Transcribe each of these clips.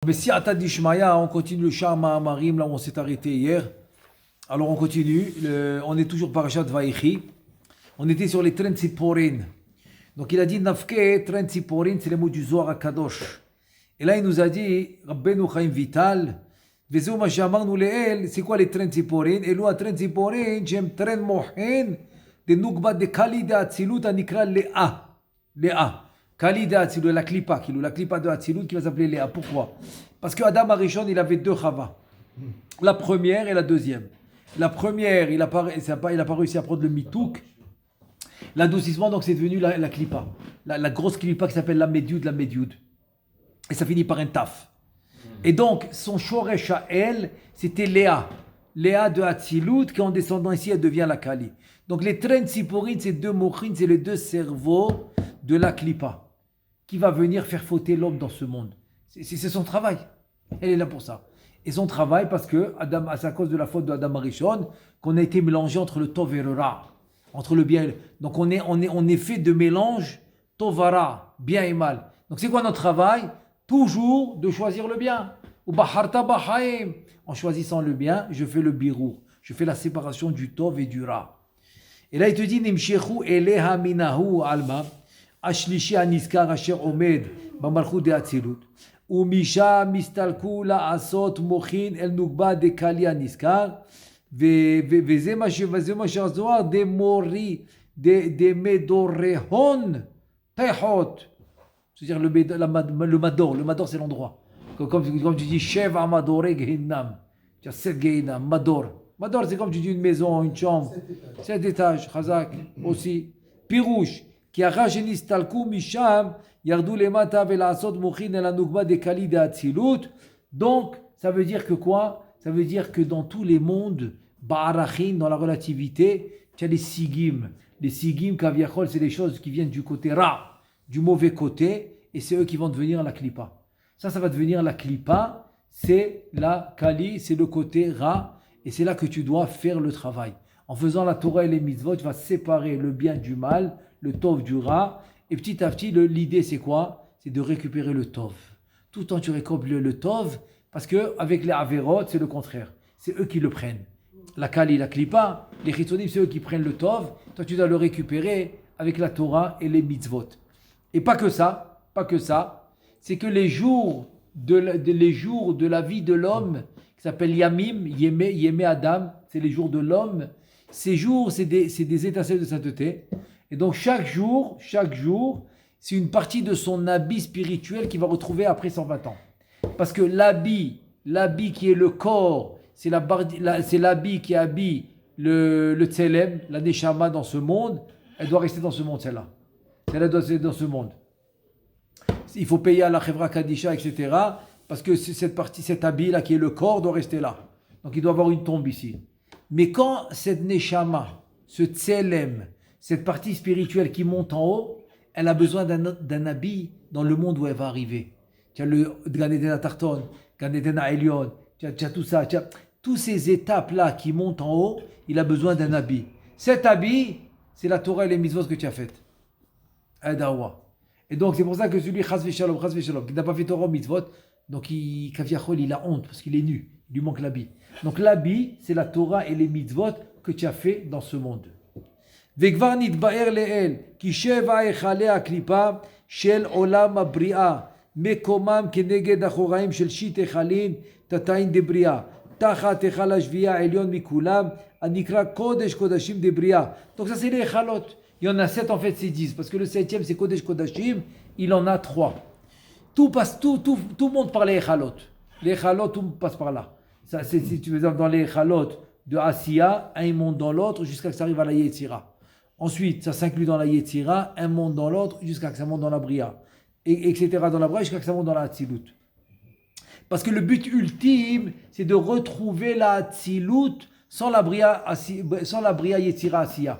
Bessiata d'Ishmaïa, on continue le Shama Amarim, là où on s'est arrêté hier. Alors on continue, on est toujours Parashat Vaïchi. On était sur les Trentsiporin. Donc il a dit Nafke, Trentsiporin, c'est les mots du Zohar HaKadosh. Et là il nous a dit Rabbeinu Chaim Vital, Vezeu ma she'amarnu le'el, c'est quoi les Trentsiporin? Et là, Trentsiporin, j'aime Tren Mohen, de Nukba de Kali de Atzilut, anikra Léa. Léa. Kali de Atzilut, la Klipa de Atzilut qui va s'appeler Léa. Pourquoi? Parce que Adam Arishon, il avait deux Chava. La première et la deuxième. La première, il n'a pas réussi à prendre le mitouk. L'adoucissement, donc c'est devenu la Klipa. La grosse Klipa qui s'appelle la Médioud. Et ça finit par un taf. Et donc, son Shoresh à elle, c'était Léa. Léa de Hatzilut, qui en descendant ici, elle devient la Kali. Donc, les Trentsiporin, c'est deux mochines, c'est les deux cerveaux de la Klipa, qui va venir faire fauter l'homme dans ce monde. C'est son travail. Elle est là pour ça. Et son travail, parce que c'est à cause de la faute de Adam Arishon, qu'on a été mélangé entre le Tov et le Ra. Entre le bien et le... Donc, on est fait de mélange Tovara, bien et mal. Donc, c'est quoi notre travail? Toujours de choisir le bien. En choisissant le bien, je fais le birou. Je fais la séparation du Tov et du Ra. Et là, il te dit, Nimshechu eleha minahu alma, ashlishi aniskar asher omed, bamalchut de atzilut, umisha mistalku la asot mochin el nukba de kali aniskar, veze ma shezoar de mori, de medorehon, tehot. C'est-à-dire le Mador. Le Mador, c'est l'endroit. Comme tu dis, Shev Amadore Gehinnam. Tu as 7 Gehinnam, Mador. Mador, c'est comme tu dis une maison, une chambre. 7 étages, Chazak aussi. Pirouche, qui a Rajenis Talkou Misham, Yardou Lemata Velasot Mochin El Anukba de Kali de Atzilut. Donc, ça veut dire que quoi? Ça veut dire que dans tous les mondes, Ba'arachin, dans la relativité, tu as les Sigim. Les Sigim, Kaviachol, c'est les choses qui viennent du côté Ra. Du mauvais côté, et c'est eux qui vont devenir la Klipa. Ça va devenir la Klipa, c'est la Kali, c'est le côté Ra, et c'est là que tu dois faire le travail. En faisant la Torah et les mitzvot, tu vas séparer le bien du mal, le Tov du Ra, et petit à petit, l'idée c'est quoi? C'est de récupérer le Tov. Tout le temps tu récupères le Tov, parce qu'avec les Averot, c'est le contraire. C'est eux qui le prennent. La Kali, la Klipa, les Chitzonim, c'est eux qui prennent le Tov, toi tu dois le récupérer avec la Torah et les mitzvot. Et pas que ça, c'est que les jours de la vie de l'homme, qui s'appelle Yamim, Yémé Adam, c'est les jours de l'homme, ces jours, c'est des étincelles de sainteté. Et donc chaque jour, c'est une partie de son habit spirituel qu'il va retrouver après 120 ans. Parce que l'habit qui est le corps, c'est l'habit qui habille le Tselem, la Neshama dans ce monde, elle doit rester dans ce monde, celle-là. Elle doit être dans ce monde. Il faut payer à la Chevra Kadisha, etc. Parce que cet habit-là qui est le corps doit rester là. Donc il doit avoir une tombe ici. Mais quand cette Neshama, ce Tselem, cette partie spirituelle qui monte en haut, elle a besoin d'un habit dans le monde où elle va arriver. Tu as le Gan Eden à Tarton, Gan Eden à Elion, tu as tout ça. Toutes ces étapes-là qui montent en haut, il a besoin d'un habit. Cet habit, c'est la Torah et les mitzvot que tu as faites. Adawa. Et donc c'est pour ça que celui Chas Veshalom, qui n'a pas fait Torah mitzvot, donc Kaviachol, il a honte parce qu'il est nu, il lui manque l'habit. Donc l'habit, c'est la Torah et les mitzvot que tu as fait dans ce monde. Vekvar nitba'er le'el, ki sheva echalei aklipa shel olam abri'a, mekomam keneged achoraim shel shit echalin tatain de bria, tachat echal hashviya elyon mikulam, anikra kodesh kodashim de bria. Donc ça c'est les echalot. Il y en a 7, en fait, c'est 10. Parce que le 7e, c'est Kodesh Kodashim. Il en a 3. Tout le monde par les Echalot. Les Echalot, tout passe par là. Ça, si tu veux dire, dans les Echalot de Asiya, un monte dans l'autre jusqu'à ce que ça arrive à la Yetzira. Ensuite, ça s'inclut dans la Yetzira, un monte dans l'autre jusqu'à ce que ça monte dans la Bria. Etc. dans la Bria jusqu'à ce que ça monte dans la Hatzilut. Parce que le but ultime, c'est de retrouver la Hatzilut sans la Bria Yetzira Asiya.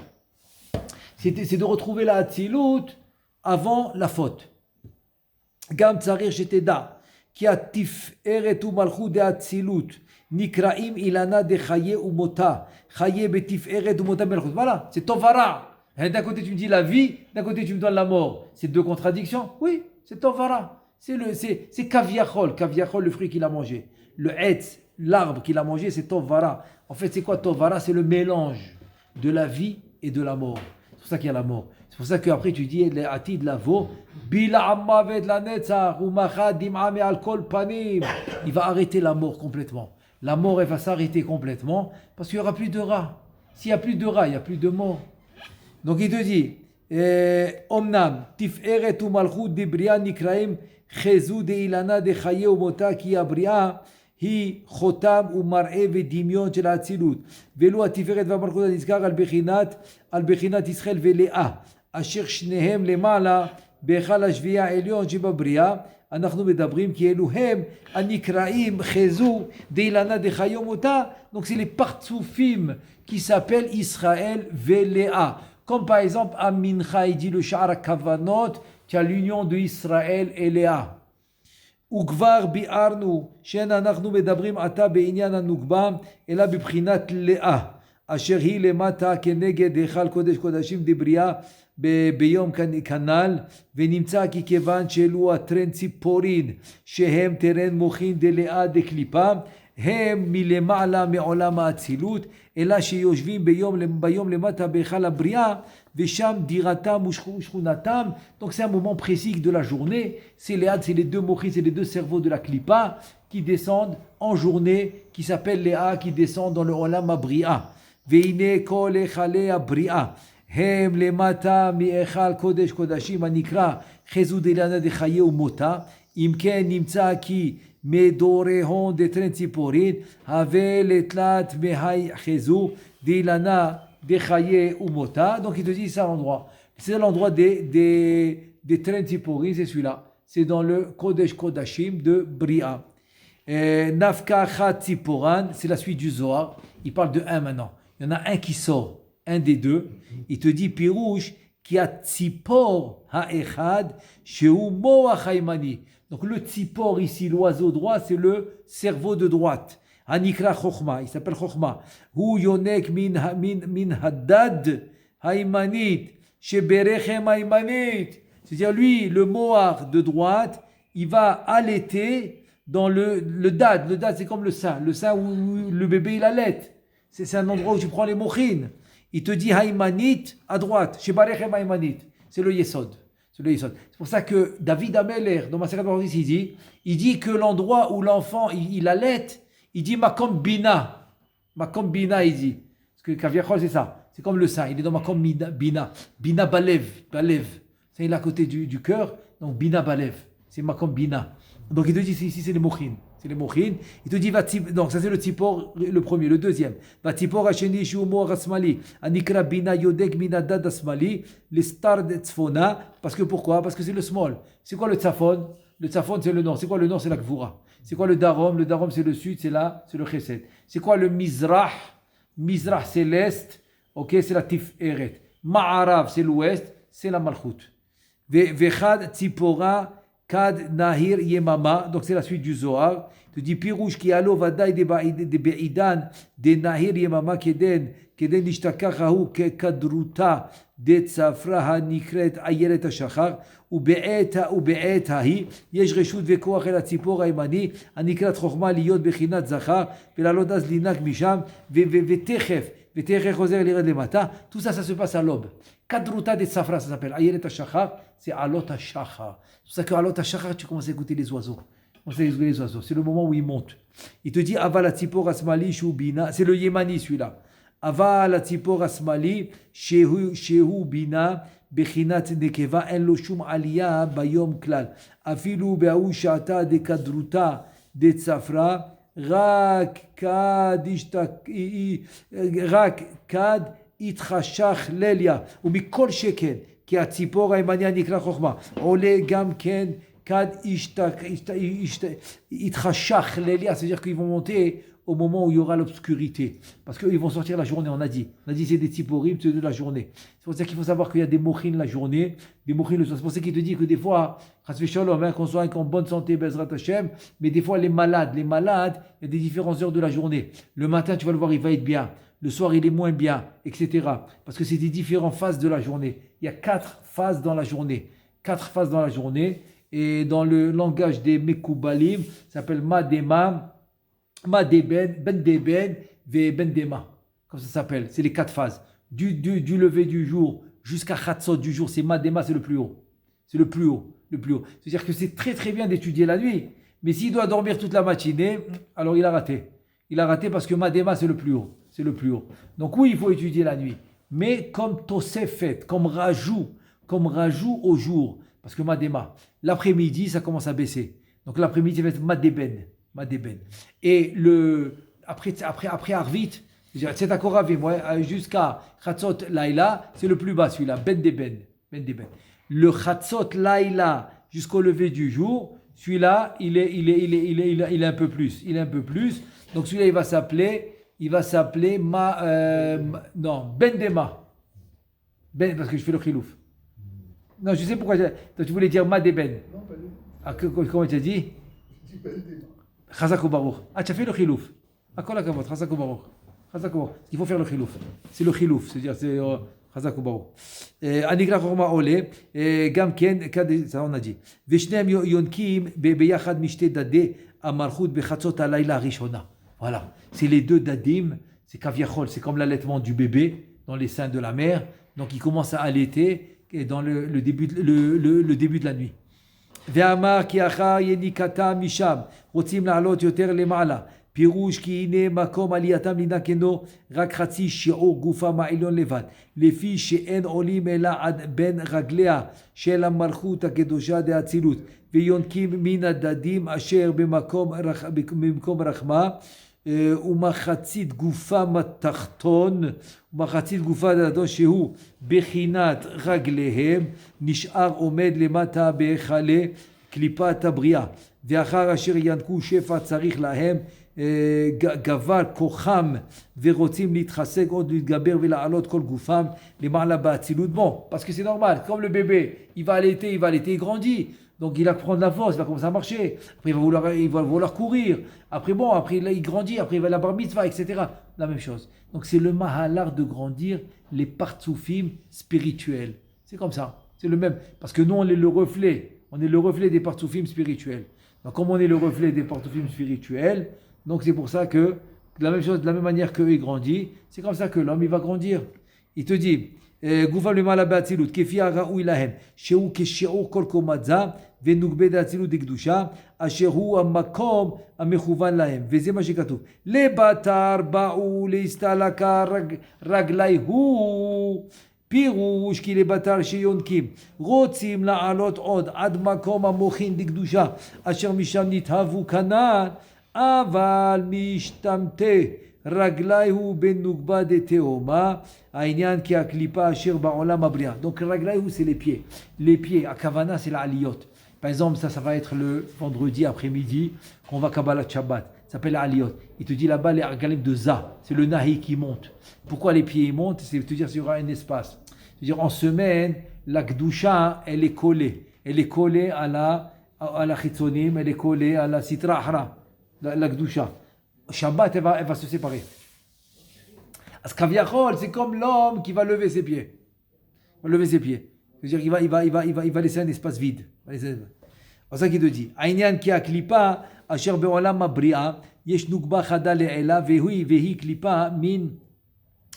C'est de retrouver la Hatzilut avant la faute. Gam tsarir sheteda ki atiferet u malchut de Hatzilut nikraim ilana de chaye u mota chaye betiferet u mota melchut. Voilà, c'est tovara. D'un côté tu me dis la vie, d'un côté tu me donnes la mort. C'est deux contradictions. Oui, c'est tovara. C'est kaviachol, le fruit qu'il a mangé. Le etz, l'arbre qu'il a mangé, c'est tovara. En fait, c'est quoi tovara? C'est le mélange de la vie et de la mort. C'est pour ça qu'il y a la mort. C'est pour ça qu'après tu dis les atid lavo, bila amma ved la netzach ou machad dim'a me al kol panim. Il va arrêter la mort complètement. La mort, elle va s'arrêter complètement parce qu'il n'y aura plus de rats. S'il n'y a plus de rats, il n'y a plus de mort. Donc il te dit, Omnam, tiferet ou malchut de bria nikraim, chezou de ilana de chaye ou mota ki abria, hi chotam ou mar'e ve dimion של האצילות. ואלו התפארת והמלכות הנזכר על בחינת ישראל ולאה, אשר שניהם למעלה בהיכל השביעי העליון שבבריאה. אנחנו מדברים כי אלו הם הנקראים חזו דאילנה דחיי ומותה. Donc c'est les partsoufim qui s'appellent Israël ולאה. Comme par exemple à Mincha, il dit le Sha'ar Kavanot, qui a l'union de Israël et Léa. וכבר ביארנו שאין אנחנו מדברים עתה בעניין הנוקבה אלא בבחינת לאה אשר היא למטה כנגד היכל קודש קודשים דבריאה ביום כנ"ל, ונמצא כי כיוון שאלו הטרן ציפורין שהם טרן מוחין דלאה דקליפה הם מלמעלה מעולם האצילות אלא שיושבים ביום למטה בהיכל הבריאה ושם דירתם ושכונתם. Donc c'est un moment précis de la journée. C'est les deux mochis, c'est les deux cerveaux de la klipa qui descendent en journée, qui s'appellent Léa, qui descendent dans le Olam Abria. Veine kol echale abria hem lemata mi echal kodesh kodashim anikra chezud elana de chaye umota imken nimtza ki מדורהון דטרן ציפורין, הווה לתלת מהי חזו דילנה דחיי ומותה. Donc il te dit c'est l'endroit. C'est l'endroit des trains tsiporin, c'est celui-là. C'est dans le Kodesh Kodashim de Bria. Nafka Chat Tsiporan, c'est la suite du Zohar. Il parle de un maintenant. Il y en a un qui sort, un des deux. Il te dit Pirouche qui a Tzipor ha'echad sheu moach haimani. Donc le tzipor ici, l'oiseau droit, c'est le cerveau de droite. Hanikra Chochma, il s'appelle Chochma. Hu yonek min haddad haimanit, sheberechem haimanit. C'est-à-dire lui, le moar de droite, il va allaiter dans le dad. Le dad, c'est comme le sein où le bébé il allaite. C'est un endroit où tu prends les mochines. Il te dit haimanit à droite, sheberechem haimanit. C'est le yesod. C'est pour ça que David Ameler, dans Maseret Baruch, il dit que l'endroit où l'enfant il allaite, il dit Makom Bina. Makom Bina, il dit. Parce que Kaviachol, c'est ça. C'est comme le sein. Il est dans Makom Bina. Bina Balev. Ça, il est à côté du cœur. Donc Bina Balev. C'est Makom Bina. Donc il te dit ici, c'est les Mochin. C'est les Mochin. Il te dit, donc ça c'est le Tzipor, le premier. Le deuxième. Va Tzipor Hasheni Shumo Rasmali. Anikra Bina Yodek Bina Dad Asmali. Les stars de Tzfona. Parce que pourquoi? Parce que c'est le small. C'est quoi le Tzafon? Le Tzafon c'est le nord. C'est quoi le nord? C'est la Gvura. C'est quoi le Darom? Le Darom c'est le sud, c'est le Chesed. C'est quoi le Mizrah? Mizrah c'est l'est. Ok, c'est la Tiferet. Ma'arav c'est l'ouest, c'est la Malchut. Vechad Tzipora. Kad Nahir Yemama, donc c'est la suite du Zohar. Tu dis Pirouche qui alo vadaï de Beidan de Nahir Yemama keden nishtakachahu ke kadruta de Tzafra hanikret ayeret hashachar ou be'eta hi yesh reshut vekoach el hatzipor haimani hanikrat chokhma liyot bechinat zachar velalot az linak misham vetechef choser lired lemata. Tout ça se passe à l'aube. Kadruta de Tzafra, ça s'appelle ayeret hashachar, c'est alot hashachar. C'est pour ça qu'à l'autre Shachar, tu commences à écouter les oiseaux. C'est le moment où ils montent. Il te dit Aval Tzipor Asmali Shubina. C'est le Yémani celui-là. Aval Tzipor Asmali Shehu Bina Bechinat Nekeva En Lo Shum Aliyah Bayom Klal. Afilu Be'ahu Shata de Kadruta de Tzafra. Rak Kad Itchashach Lelia. Ou Mikol Sheken. כי הציפור הימני נקרא חוכמה, עולה גם כן כד יתחשך לליה, c'est-à-dire qu'ils vont monter au moment où il y aura l'obscurité, parce qu'ils vont sortir la journée, on a dit c'est des tziporim, c'est de la journée. C'est pour ça qu'il faut savoir qu'il y a des mochines la journée, des mochines le soir. C'est pour ça qu'il te dit que des fois, qu'on soit en bonne santé, Bezrat Hashem, mais des fois les malades, il y a des différentes heures de la journée. Le matin, tu vas le voir, il va être bien. Le soir, il est moins bien, etc. Parce que c'est des différentes phases de la journée. Il y a 4 phases dans la journée. 4 phases dans la journée. Et dans le langage des Mekoubalim, ça s'appelle Madema, Madeben, Bendeben, Ve Bendema. Comme ça s'appelle. C'est les 4 phases. Du lever du jour jusqu'à Khatsot du jour, c'est Madema, c'est le plus haut. C'est le plus haut. Le plus haut. C'est-à-dire que c'est très très bien d'étudier la nuit. Mais s'il doit dormir toute la matinée, alors il a raté. Il a raté parce que Madema, c'est le plus haut. C'est le plus haut. Donc oui, il faut étudier la nuit. Mais comme Tosefet, comme rajout au jour. Parce que Madema, l'après-midi, ça commence à baisser. Donc l'après-midi, ça va être Madeben. Et après Arvit, c'est à Koravim, jusqu'à Khatzot Laïla, c'est le plus bas celui-là, Ben Deben. Le Khatzot Laïla jusqu'au lever du jour, celui-là, il est un peu plus. Donc celui-là, il va s'appeler Ben Dema. Parce que je fais le khilouf. Non, je sais pourquoi. Toi, tu voulais dire Madeben. Non, pas du tout. Comment tu as dit? Je dis Ben Dema. Chazak ou Baruch. Ah, tu as fait le khilouf. Ah, quoi la kavod, Chazak ou Baruch. Il faut faire le khilouf. C'est le khilouf, c'est-à-dire c'est Chazak ou Baruch. Anigra Chorma Ole, Gam Ken, ça on a dit. Veshneem Yonkim, Beyachad Mishte Dade, Amarchut Bechatzot Alayla Rishona. Voilà, c'est les 2 dadim, c'est kaviachol, c'est comme l'allaitement du bébé dans les seins de la mère. Donc il commence à allaiter dans le début de la nuit. ואמר כי אחר יניקתה משם, רוצים לעלות יותר למעלה. פירוש כי הנה מקום עלייתם לנקנו רק חצי שיעור גופם העליון לבד, לפי שאין עולים אלא עד בין רגליה של המלכות הקדושה דאצילות, ויונקים מן הדדים אשר במקום רחמה, ומחצית גופם התחתון, ומחצית גופם התחתון שהוא בחינת רגליהם, נשאר עומד למטה בהיכלי קליפת הבריאה, ואחר אשר ינקו שפע צריך להם גבר כוחם ורוצים להתחזק עוד להתגבר ולעלות כל גופם למעלה באצילות. Bon, parce que c'est normal, comme le bébé, il va allaiter, il grandit. Donc il va prendre la force, il va commencer à marcher. Après il va vouloir courir. Après là, il grandit, après il va à la bar mitzvah, etc. La même chose. Donc c'est le mahalar de grandir les partsoufim spirituels. C'est comme ça. C'est le même. Parce que nous on est le reflet. On est le reflet des partsoufim spirituels. Donc comme on est le reflet des partsoufim spirituels, donc c'est pour ça que de la même manière qu'eux ils grandissent, c'est comme ça que l'homme il va grandir. Il te dit גופם למעלה באצילות, כפי הראוי להם, שהוא כשיעור כל קומת זה, ונוגבה דאצילות דקדושה, אשר הוא המקום המכוון להם, וזה מה שכתוב. לבתר באו להסתלקה רגלי הוא, פירוש כי לבתר שיונקים, רוצים לעלות עוד עד מקום המוכין דקדושה, אשר משם נתהוו כנען, אבל משתמתה. Raglaïhu ben nukba de teoma, aïnian ki aklipa asher ba'olam abria. Donc raglaïhu c'est les pieds. Les pieds, à Kavana c'est la aliyot. Par exemple, ça va être le vendredi après-midi qu'on va Kabbalat Shabbat. Ça s'appelle la aliyot. Il te dit là-bas les argalim de Za. C'est le nahi qui monte. Pourquoi les pieds montent? C'est te dire qu'il y aura un espace. C'est-à-dire en semaine, la Gdusha, elle est collée. Elle est collée à la chitzonim, elle est collée à la sitra ahra, la Gdusha. Shabbat, elle va se séparer. Kaviachol, c'est comme l'homme qui va lever ses pieds. C'est-à-dire qu'il va laisser un espace vide. C'est ça qu'il te dit. Aïnian ki aklipa, asher be'olam abria, yesh nukba chada le'ela, vehi klipa min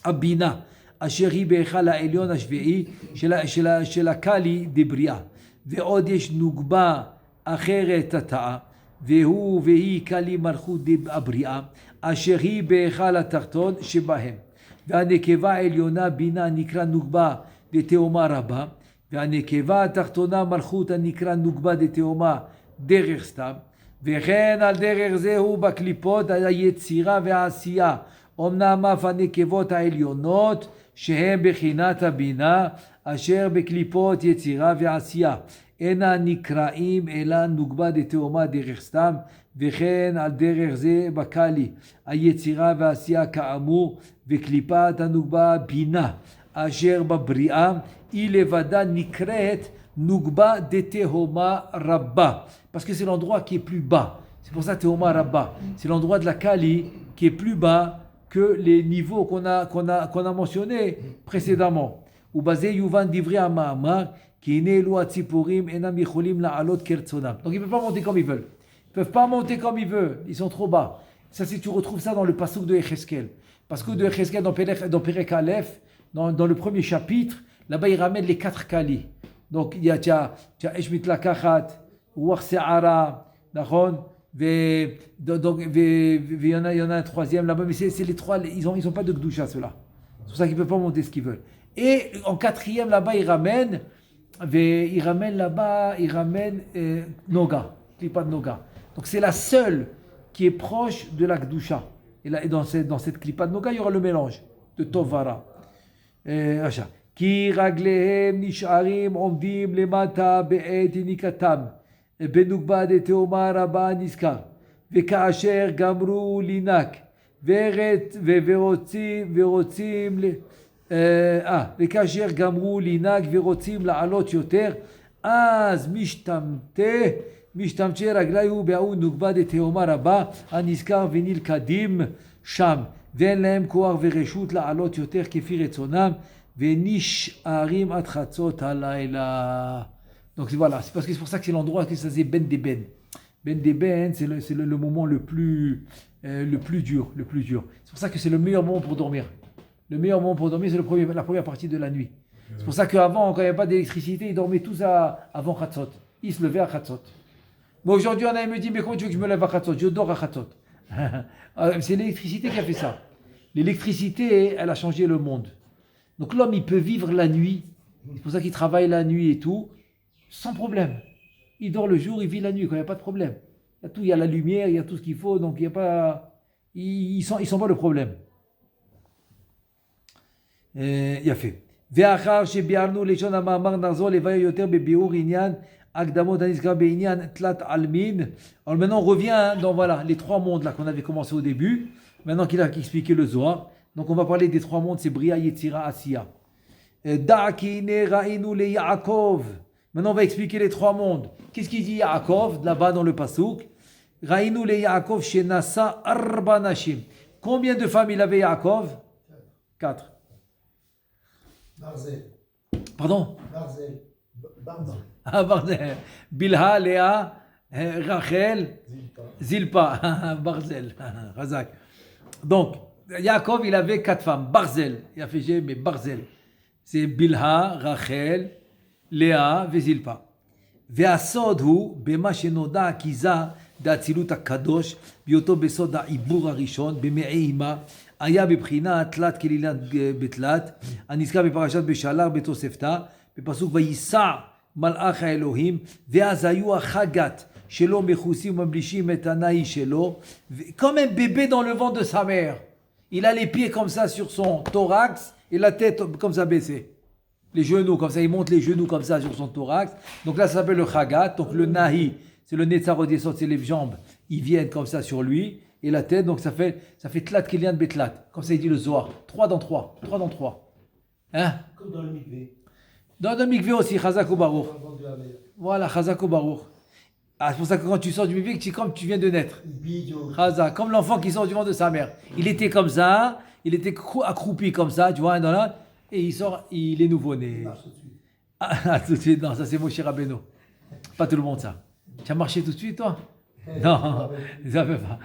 abina, asher hi be'echal ha'elyon hashve'i, של הקלי דבריאה. ועוד יש נוגבה אחרת התאה, והיא קלי מלכות הבריאה, אשר היא בהיכל התחתון שבהם. והנקבה העליונה בינה נקרא נוגבה דתאומה רבה, והנקבה התחתונה מלכות הנקרא נוגבה דתאומה דרך סתם, וכן על דרך זהו בקליפות היצירה והעשייה. אמנם אף הנקבות העליונות שהן בחינת הבינה, אשר בקליפות יצירה ועשייה, אינן נקראים אלא נוגבה דתאומה דרך סתם, וכן על דרך זה בקלי היצירה והעשייה כאמור, וקליפת הנוגבה בינה, אשר בבריאה, היא לבדה נקראת נוגבה דתאומה רבה, parce que c'est l'endroit qui est plus bas. C'est pour ça תאומה רבה. C'est l'endroit de la Kali qui est plus bas que les niveaux qu'on a mentionnés précédemment. ובזה יובן דברי המאמר, כי הנה אלו הציפורים אינם יכולים לעלות כרצונם. Donc ils ne peuvent pas monter comme ils veulent. Ils ne peuvent pas monter comme ils veulent. Ils sont trop bas. Ça, tu retrouves ça dans le pasuk de Yecheskel. Parce que de Yecheskel, dans Perek Aleph, dans le premier chapitre, là-bas, il ramène les 4 kalis. Donc, il y a Eshmit Lakachat, Ruach Se'ara, Nachon, donc, il y en a un troisième là-bas, mais c'est les 3, ils ont pas de Gdusha, ceux-là. C'est pour ça qu'ils ne peuvent pas monter ce qu'ils veulent. Et en 4e, là-bas, il ramène Noga, Klipat Noga. Donc, c'est la seule qui est proche de la Gdusha. Et là, dans cette Klipat Noga, il y aura le mélange de Tovara. Ki raglehem nisharim omdim lemata be'et nikatam benukba de teoma rabba niska vekaasher gamru linak veret verotzim vekaasher gamru linak verotzim la'alot yoter az משתמשי רגליו באו נוגבה דתאומה רבה הנזכר ונלכדים שם ואין להם כוח ורשות לעלות יותר כפי רצונם ונשארים עד חצות הלילה. Donc voilà, c'est pour ça que c'est l'endroit que ça c'est Ben Deben. Ben Deben, c'est le moment le plus dur. C'est pour ça que c'est le meilleur moment pour dormir. Le meilleur moment pour dormir, c'est la première partie de la nuit. C'est pour ça qu'avant, quand il n'y avait pas d'électricité, ils dormaient tous avant Khatzot. Ils se levaient à Khatzot. Moi aujourd'hui, on me dit, mais comment tu veux que je me lève à Khatzot? Je dors à Khatzot. C'est l'électricité qui a fait ça. L'électricité, elle a changé le monde. Donc l'homme, il peut vivre la nuit. C'est pour ça qu'il travaille la nuit et tout, sans problème. Il dort le jour, il vit la nuit, il n'y a pas de problème. Il y a la lumière, il y a tout ce qu'il faut, donc il n'y a pas... Il sent pas le problème. Il a fait. ואחר שביארנו לשון המאמר נחזור לבאר יותר בביאור עניין הקדמות הנזכר בעניין תלת עלמין. Alors maintenant on revient dans voilà, les 3 mondes là qu'on avait commencé au début, maintenant qu'il a expliqué le Zohar. Donc on va parler des 3 mondes, c'est Bria, Yetzira, Asiya. Da'kine ra'inu le Yaakov. Maintenant on va expliquer les 3 mondes. Qu'est-ce qu'il dit Yaakov là-bas dans le pasuk? Ra'inu le Yaakov shenasa arba nashim. Combien de femmes il avait Yaakov? 4. Barzel. Pardon? Barzel. Barzel. Bilha, Léa, Rachel, Zilpa. Barzel. Razak. Donc, Yaakov, il avait 4 femmes. Barzel. Il a fait G, mais Barzel. C'est Bilha, Rachel, Léa, Zilpa. והסוד הוא במה שנודע עקיזה דאצילות הקדוש בהיותו בסוד העיבור הראשון במעי אמה היה בבחינת תלת כלילת בתלת הנזכר בפרשת בשלח בתוספתא בפסוק וייסע מלאך האלוהים ואז היו החגת שלו מכוסים ומבלישים את הנאי שלו comme un bébé dans le ventre de sa mère. Il a les pieds comme ça sur son thorax et la tête comme ça baissée. Les genoux, comme ça, il monte les genoux comme ça sur son thorax. Donc là, ça s'appelle le chagat. Donc le nahi, c'est le netzar redescend, c'est les jambes, ils viennent comme ça sur lui. Et la tête, donc ça fait tlat kilian betlat. Comme ça, il dit le Zohar. 3 dans 3. 3 dans 3. Hein? Comme dans le mikvé. Dans le mikvé aussi, chazak ou baruch. Voilà, chazak ou baruch. Ah, c'est pour ça que quand tu sors du mikvé, c'est comme tu viens de naître. Chazak, comme l'enfant qui sort du ventre de sa mère. Il était comme ça, il était accroupi comme ça, tu vois, dans là. Et il sort, il est nouveau-né. Tout de suite, non, ça c'est Moshe Rabbeinu. Pas tout le monde ça. Tu as marché tout de suite toi? Non, ça fait pas.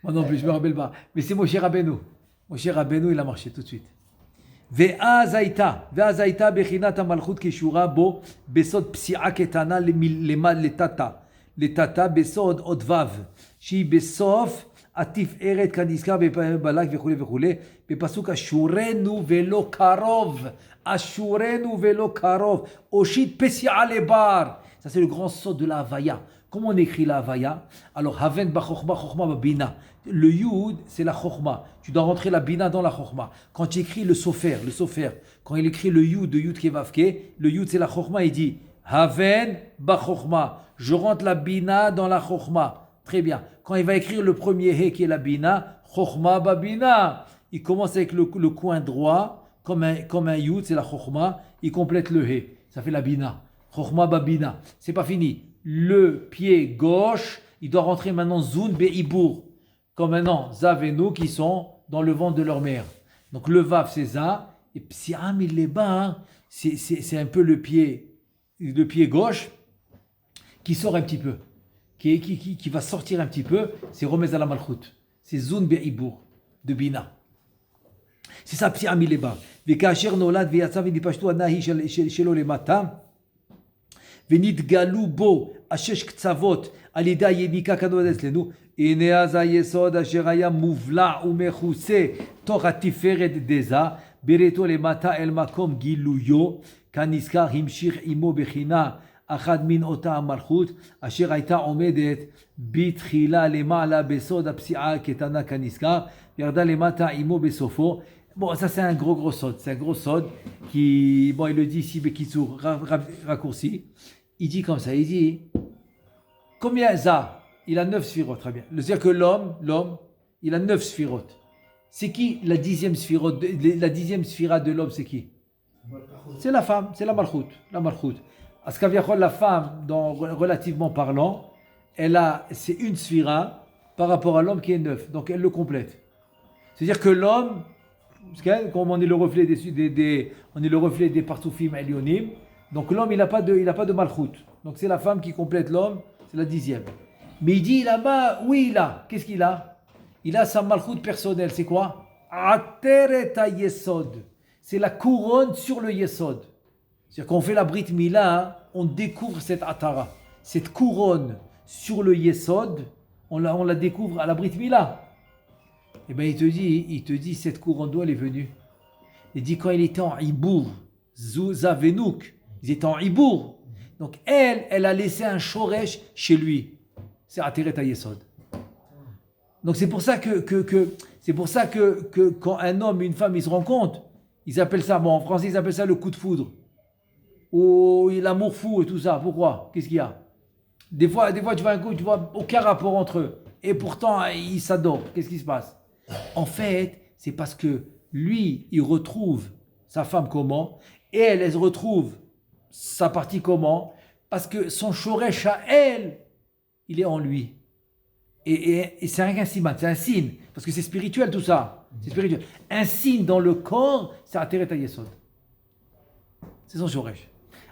Moi non plus, je me rappelle pas. Mais c'est Moshe Rabbeinu. Moshe Rabbeinu, il a marché tout de suite. ואז הייתה בחינת המלכות כשורה בו בסוד פסיעה קטנה לטאטה בסוד עוד ו' שהיא בסוף התפארת כנזכר בבלק וכולי בפסוק אשורנו ולא קרוב אושית פסיעה לבר. Ça c'est le grand saut de la Havaya. Comment on écrit la Havaya? Alors Haven bachokma chokma babina. Le Yud, c'est la chokma. Tu dois rentrer la bina dans la chokma. Quand tu écris le sofer, quand il écrit le Yud de Yud Kevavke, le Yud c'est la chokma, il dit Haven bachokma. Je rentre la bina dans la chokma. Très bien. Quand il va écrire le premier he qui est la bina, chokma babina. Il commence avec le coin droit, comme un Yud, c'est la chokma. Il complète le he. Ça fait la bina. Chokma babina. C'est pas fini. Le pied gauche, il doit rentrer maintenant Zun Be'ibur, comme maintenant Zav et nous qui sont dans le ventre de leur mère. Donc le Vav c'est Za, Et psi'a mileba, c'est un peu le pied gauche qui sort un petit peu, qui va sortir un petit peu, c'est Remez à la Malchut. C'est Zun Be'ibur, de Bina. C'est ça, psi'a mileba. וכאשר נולד ויצא ונתפשטו הנהי שלו למטה, ונתגלו בו השש קצוות על ידי היניקה כנולד אצלנו, הנה אז היסוד אשר היה מובלע ומכוסה תוך התפארת דזה, בראתו למטה אל מקום גילויו, כנזכר המשיך עמו בחינה אחת מן אותה המלכות, אשר הייתה עומדת בתחילה למעלה בסוד הפסיעה קטנה כנזכר, ירדה למטה עמו בסופו. Bon, ça c'est un gros sod. C'est un gros sod qui, bon, il le dit ici, Bekitsur, raccourci. Il dit comme ça, il dit, combien ça? Il a 9 sphirotes, très bien. C'est-à-dire que l'homme, il a 9 sphirotes. C'est qui la 10e sphirote, la 10e sphira de l'homme, c'est qui? C'est la femme, c'est la malchut. La malchut. Parce qu'aviachol, la femme, relativement parlant, c'est une sphira par rapport à l'homme qui est 9. Donc elle le complète. C'est-à-dire que l'homme, comme on est le reflet des partoufim elionim, donc l'homme il n'a pas de malchut. Donc c'est la femme qui complète l'homme, c'est la 10e. Mais il dit là-bas, oui il a. Qu'est-ce qu'il a? Il a sa malchut personnelle, c'est quoi? Ateret yesod. C'est la couronne sur le yesod. C'est-à-dire qu'on fait la brit mila, on découvre cette atara, cette couronne sur le yesod, on la découvre à la brit mila. Eh bien, il te dit, cette couronne d'où elle est venue. Il dit, quand il était en Ibour, Zavenuk, ils étaient en Ibour. Donc, elle a laissé un shoresh chez lui. C'est Ateret Yesod. Donc, c'est pour ça que quand un homme et une femme, ils se rencontrent, ils appellent ça, bon, en français, ils appellent ça le coup de foudre. Ou l'amour fou et tout ça. Pourquoi? Qu'est-ce qu'il y a? Des fois, tu vois un coup, tu vois aucun rapport entre eux. Et pourtant, ils s'adorent. Qu'est-ce qui se passe? En fait, c'est parce que lui, il retrouve sa femme comment, et elle se retrouve sa partie comment, parce que son shoresh à elle, il est en lui. Et c'est un siman, c'est un signe, parce que c'est spirituel tout ça. C'est spirituel. Un signe dans le corps, c'est Ateret Yesod. C'est son shoresh.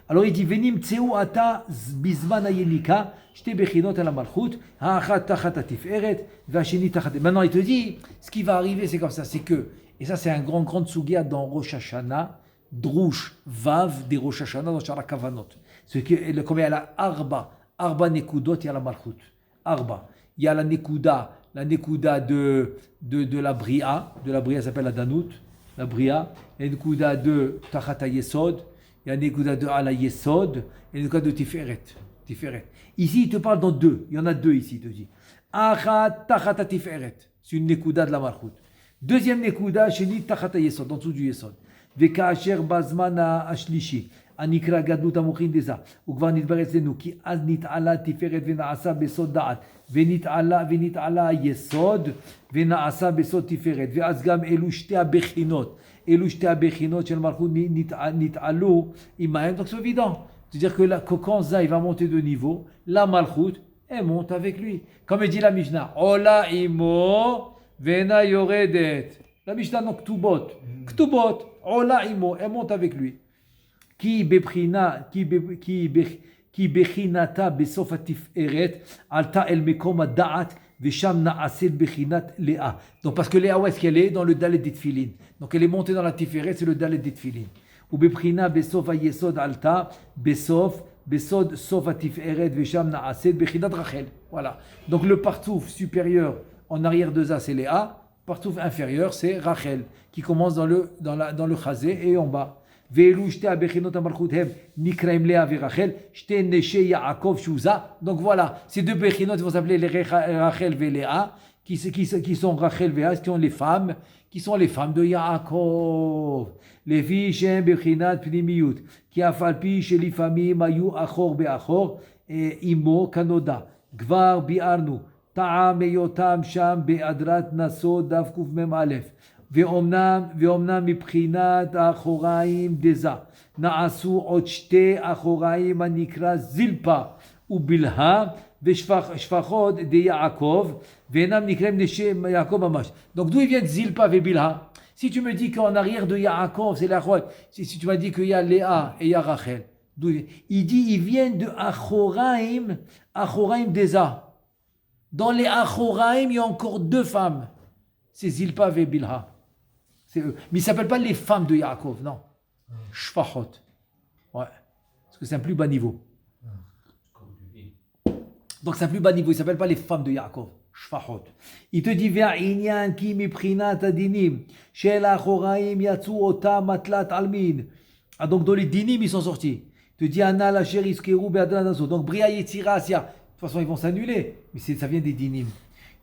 Alors il dit, Venim tseu ata bizman ayenika, shte bechinot ala malchut, ha'achat tachat atiferet, v'asheni tachat. Maintenant il te dit, ce qui va arriver c'est comme ça, c'est que, et ça c'est un grand tsugia dans Rosh Hashanah, Drush, Vav, des Rosh Hashanah dans Shara Kavanot. Ce qui est, comme il y a la Arba nekudot, il y a la malchut. Arba. Il y a la nekuda de la Bria, s'appelle la Danut, la Bria, et la nekuda de tachat yesod. Il y a une nekuda de ala yesod et une nekuda de tiferet. Ici, il te parle dans deux. Il y en a deux ici, il te dit. Achat tachata tiferet. C'est une nekuda de la malchut. Deuxième nekuda, sheni tachata yesod, en dessous du yesod. Vekasher bazmana ashlishi. Anikra gadlut amochin deza. Ukvar nitbaretz lenu. Ki az nit'ala tiferet venaasa besod da'at. Venit'ala yesod venaasa besod tiferet. Ve'az gam elu shte abechinot. Elu shte abechinot shel malchut nit'alu imahem. Donc c'est évident. C'est-à-dire que quand Za il va monter de niveau, la malchut, elle monte avec lui. Comme dit la Mishnah, Ola imo vena yoredet. La Mishnah non ktubot, Ola imo, elle monte avec lui. Ki bechinata besof hatiferet, alta el mekom ha'da'at, vesham na'asel bechinat Léa. Donc parce que Léa, où est-ce qu'elle est? Dans le dalet d'Itfilin. Donc elle est montée dans la tiferet, c'est le dalet d'Itfilin. Ou beprina besof hayesod alta, besod sof hatiferet, vesham na'asel bechinat Rachel. Voilà. Donc le partouf supérieur en arrière de ça, c'est Léa. Partouf inférieur, c'est Rachel, qui commence dans le chazé et en bas. Donc voilà, ces deux bechinot vont s'appeler les Rachel et Léa, qui sont Rachel et Léa, qui sont les femmes de Yaakov. Les filles Shem bechinat pnimiyut, qui a falpi chez les familles mayu achor beachor et imo kanoda. Gvar biarnu, ta'am eyotam sham beadrat naso davkuf mem alef. ואומנם מבחינת האחוריים דזה נעשו עוד שתי אחוריים הנקרא זילפה ובלהה ושפחות די יעקב ואינם נקראים נשי יעקב ממש. Donc d'où ils viennent Zilpa et Bilha? Si tu me dis qu'en arrière de Yaakov, c'est la roi, si tu m'as dit qu'il y a Léa et il y a Rachel, il dit ils viennent de Achoraim, Achoraim d'Eza. Dans les Achoraim, il y a encore deux femmes. C'est Zilpa et Bilha. C'est eux. Mais ils ne s'appellent pas les femmes de Yaakov, non. Shfachot. Ouais. Parce que c'est un plus bas niveau. Donc c'est un plus bas niveau. Ils ne s'appellent pas les femmes de Yaakov. Shfachot. Il te dit Ve'inyan ki miprinat adinim shel achoraim yatsu ota matlat almin. Ah, donc dans les dinim, ils sont sortis. Il te dit Anna la chérie skeru be'adanazo. Donc Bria Yetzira Asia. De toute façon, ils vont s'annuler. Mais ça vient des dinim.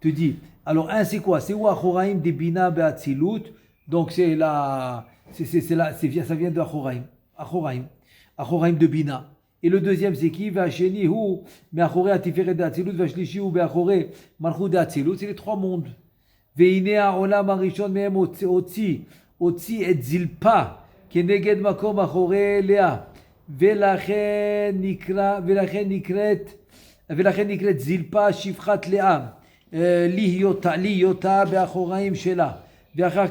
Il te dit, alors un c'est quoi? C'est où achoraim de bina be'atzilut. Donc c'est la, ça vient de achoraim. Achoraim de bina. Et le deuxième c'est qui? Vacheni hu me'achorei atiferet de'atzilut vashlishi hu be'achorei malchut de'atzilut. C'est les trois mondes. Ve'ine ha'olam harishon mehem otzi et zilpa keneged makom achorei Lea velachen nikret zilpa shifchat Lea ליהיותה באחוריים שלה ואחר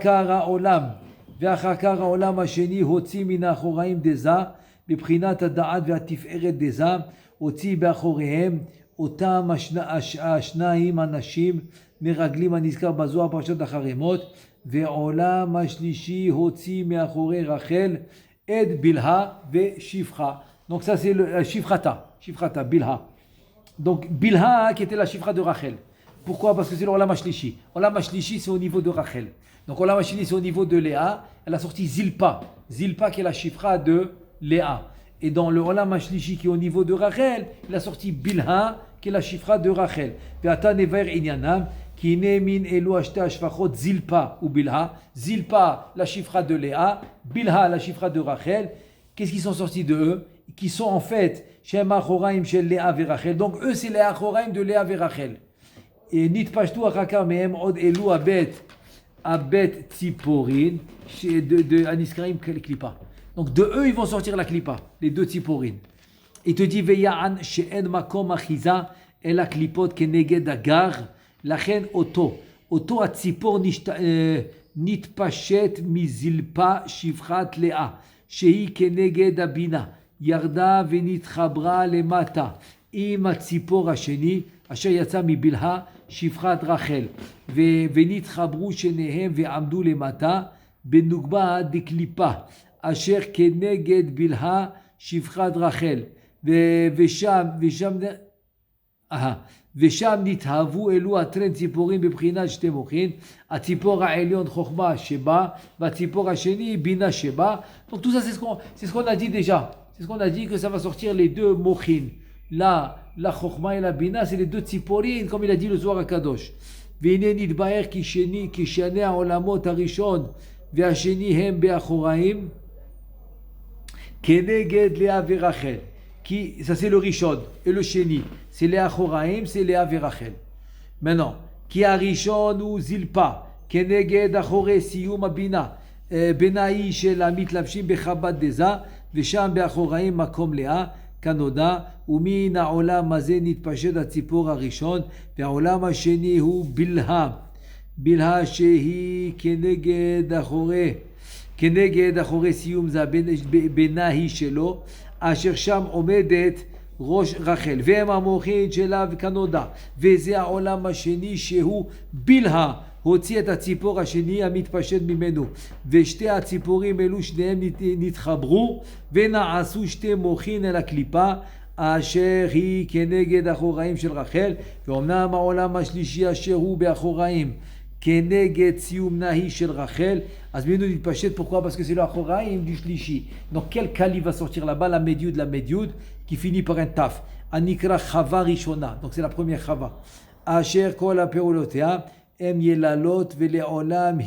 כך העולם השני הוציא מן האחוריים דזה מבחינת הדעת והתפארת דזה הוציא באחוריהם אותם השניים הנשים מרגלים הנזכר בזוהר פרשת החרמות ועולם השלישי הוציא מאחורי רחל את בלהה ושפחה. Donc ça c'est le Shifrata, Bilha. Donc Bilha qui était la Shifra de Rachel. Pourquoi? Parce que c'est l'Olam HaShlishi. Olam HaShlishi, c'est au niveau de Rachel. Donc Olam HaShlishi, c'est au niveau de Léa. Elle a sorti Zilpa. Zilpa qui est la Shifra de Léa. Et dans le Olam HaShlishi qui est au niveau de Rachel, il a sorti Bilha qui est la Shifra de Rachel. Ve'ata never inyanam ki ne min elu ashta ashfachot Zilpa ou Bilha. Zilpa, la Shifra de Léa. Bilha, la Shifra de Rachel. Qu'est-ce qui sont sortis de eux? Qui sont en fait Shem Achoraim Shel Léa ve Rachel. Donc eux, c'est les Achoraim de Léa ve Rachel. Et nitpashtu achakar mehem od elu abet tziporin de aniskarim klipa. Donc de eux ils vont sortir la klipa, les deux tziporin. Il te dit veya'an she'en makom achiza el aklipot keneged agar lachen oto atzipor nitpashet mizilpa shifchat Lea shehi keneged abina yarda venitchabra lemata im atzipor hasheni asher yatsa mibilha שפחת רחל, ונתחברו שניהם ועמדו למטה בנוגבה דקליפה, אשר כנגד בלהה שפחת רחל, ושם נתהוו אלו הטרן ציפורים בבחינת שתי מוחין, הציפור העליון חוכמה שבה, והציפור השני בינה שבה. Donc tout ça c'est ce qu'on a dit déjà, c'est ce qu'on a dit que ça va sortir les deux mochin. Là, la Chokhma et la Bina, c'est les deux tziporin, comme il a dit le Zohar HaKadosh. והנה נתבהר כי שני העולמות הראשון והשני הם באחוריים כנגד לאה ורחל. Ça c'est le Rishon. Et le Sheni, c'est les Achoraim, c'est Léa et Rachel. Maintenant, כי הראשון הוא זלפה, כנגד אחורי סיום הבינה, בנאי של המתלבשים בחב"ד דזה, ושם באחוריים מקום לאה, כנודע, ומן העולם הזה נתפשט הציפור הראשון, והעולם השני הוא בלהה שהיא כנגד אחורי סיום זה בנאי שלו, אשר שם עומדת ראש רחל, והם המוחין שלה כנודע, וזה העולם השני שהוא בלהה, הוציא את הציפור השני המתפשט ממנו, ושתי הציפורים אלו שניהם נתחברו ונעשו שתי מוחין אל הקליפה אשר היא כנגד אחוריים של רחל, ואומנם העולם השלישי אשר הוא באחוריים כנגד סיום נהי של רחel. אז ממנו נתפשט, pourquoi? Parce que c'est le אחוריים du shlishi. Donc quel kali va sortir là-bas? La médiud qui finit par un taf. Anikra chava rishona. Donc c'est la première chava. Asher kol הפעולותיה הם יללות ולעולם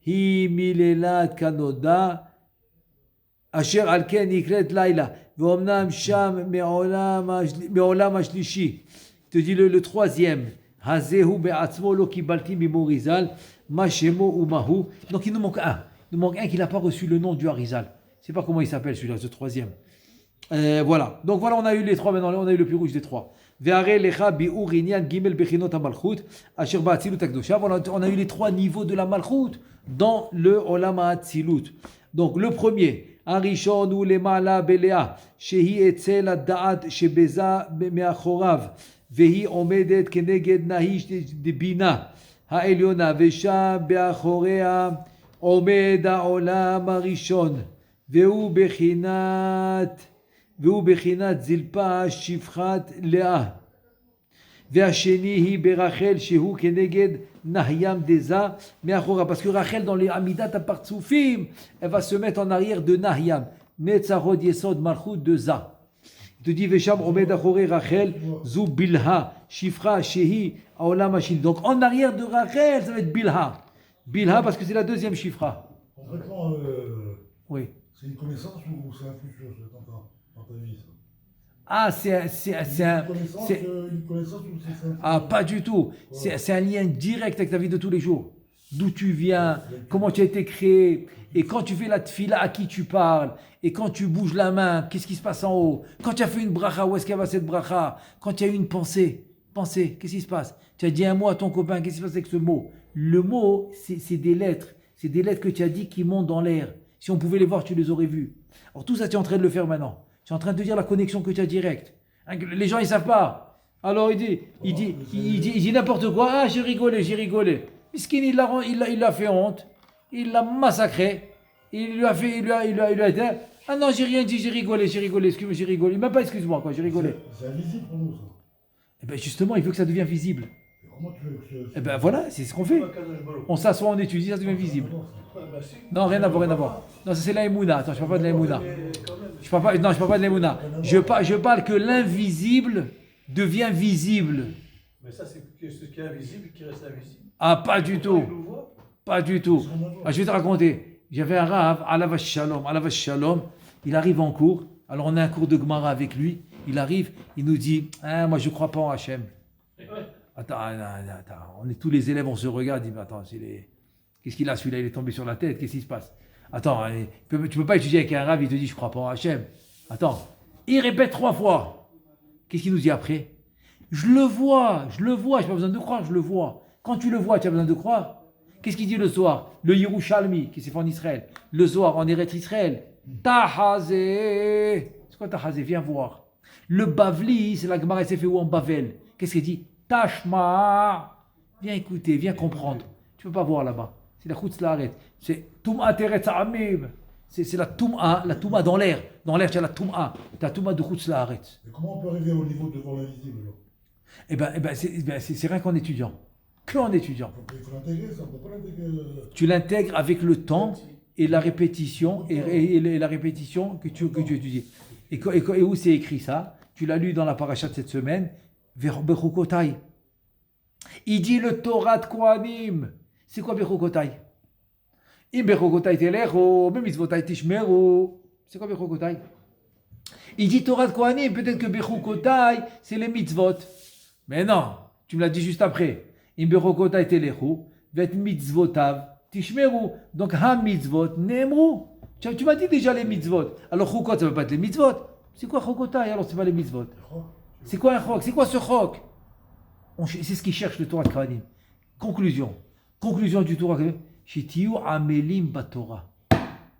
היא מיללת כנודע אשר על כן נקראת לילה ואומנם שם מעולם השלישי. Tu dis le troisième. Hazéhu be'atzmo lo kibalti mimorizal ma shemo umahu. Donc il nous manque un. Il nous manque un qui n'a pas reçu le nom du Harizal. Je sais pas comment il s'appelle celui-là, ce troisième. Voilà. Donc voilà, on a eu les trois maintenant. On a eu le plus rouge des trois. Ve'are lecha bi'ur inyan gimel bechinot ha-malchut, asher ba'atzilut ha-kedusha. On a eu les 3 niveaux de la malchut dans le olam ha-atzilut. Donc le premier, Arishon ou lemala belea, shehi etzel ad-da'at shebeza me'achorav, vehi omedet keneged nahish de bina, ha'elyona, vesha be'achorea, עומד העולם הראשון, והוא בחינת זלפה שפחת לאה. והשני היא ברחל שהוא כנגד נהים דזה מאחורה. Parce que Rachel dans les Amidat הפרצופים, elle va se mettre en arrière de Nahyam. נצרות יסוד מלכות דזה. Il te dit, ושם עומד אחורי רחל, זו בלהה, שפחה שהיא העולם השני. Donc en arrière de Rachel, ça va être Bilha. Bilha parce que c'est la deuxième chifra. Concrètement, oui. C'est une connaissance ou c'est un futur dans ta vie ça? Ah, c'est un. Une connaissance ou c'est un... Ah, pas du tout. C'est un lien direct avec ta vie de tous les jours. D'où tu viens, comment tu as été créé. Et quand tu fais la tfila, à qui tu parles. Et quand tu bouges la main, qu'est-ce qui se passe en haut. Quand tu as fait une bracha, où est-ce qu'elle va cette bracha. Quand tu as eu une pensée, qu'est-ce qui se passe. Tu as dit un mot à ton copain, qu'est-ce qui se passe avec ce mot. Le mot, c'est des lettres. C'est des lettres que tu as dit qui montent dans l'air. Si on pouvait les voir, tu les aurais vues. Alors tout ça, tu es en train de le faire maintenant. Tu es en train de te dire la connexion que tu as directe. Les gens, ils ne savent pas. Alors il dit n'importe quoi. Ah, j'ai rigolé. Miskin, il l'a fait honte. Il l'a massacré. Il lui a dit, ah non, j'ai rien dit, j'ai rigolé, excuse-moi, j'ai rigolé. Même pas excuse-moi, quoi, j'ai rigolé. C'est invisible pour nous, ça. Eh bien justement, il veut que ça devienne visible. Comment tu veux que Eh bien voilà, c'est ce qu'on fait. On s'assoit, on étudie, ça devient visible. Non, rien à voir. Non, ça c'est la Emouna. Attends, je ne parle pas de la Emouna. Je parle pas de la Emouna. Je parle que l'invisible devient visible. Mais ça, c'est ce qui est invisible qui reste invisible. Ah, pas du tout. Pas du tout. Ah, je vais te raconter. J'avais un Rav, Alav Shalom. Il arrive en cours. Alors on a un cours de Gemara avec lui. Il arrive, il nous dit, ah, moi je ne crois pas en Hachem. Attends, on est tous les élèves, on se regarde, il dit, attends, qu'est-ce qu'il a celui-là, il est tombé sur la tête, qu'est-ce qui se passe? Attends, tu peux pas étudier avec un Rav, il te dit, je crois pas en Hachem. Attends, il répète 3 fois. Qu'est-ce qu'il nous dit après? Je le vois, je n'ai pas besoin de croire, je le vois. Quand tu le vois, tu as besoin de croire. Qu'est-ce qu'il dit le soir? Le Yerushalmi, qui s'est fait en Israël. Le soir, en Eretz Israël. Tahazé. C'est quoi Tahazé? Viens voir. Le Bavli, c'est la Gemara, elle s'est fait où en Bavel? Qu'est-ce qu'il dit? Tashma. Viens écouter, viens comprendre. Tu ne peux pas voir là-bas. C'est la Chutz La'aret. C'est Tum'a Teretz Amim. C'est la Touma dans l'air. Dans l'air, tu as la Touma. Tu as la Touma de Chutz La'aret. Mais comment on peut arriver au niveau de voir l'invisible alors? C'est rien qu'en étudiant. Que en étudiant. Il faut l'intégrer, ça, on ne peut pas l'intégrer. Tu l'intègres avec le temps et la répétition, et la répétition que tu étudies. Et où c'est écrit ça? Tu l'as lu dans la paracha de cette semaine, vers Bechukotai. Il dit le Torah de Kohanim. C'est quoi Bechukotai? Im Bechukotai telecho, mitzvotai tishmeru. C'est quoi Bechukotai? Il dit Torah de Kohanim, peut-être que Bechukotai, c'est les mitzvot. Mais non, tu me l'as dit juste après. Im Bechukotai telecho, vet mitzvotav tishmeru. Donc ha mitzvot nemru. Tu m'as dit déjà les mitzvot. Alors chukot, ça ne veut pas être les mitzvot. C'est quoi chukotai? Alors c'est pas les mitzvot. C'est quoi un chok? C'est quoi ce chok? C'est ce qu'il cherche le Torah de Kohanim. Conclusion du Torah de Kohanim. Shetiyu amelim batorah.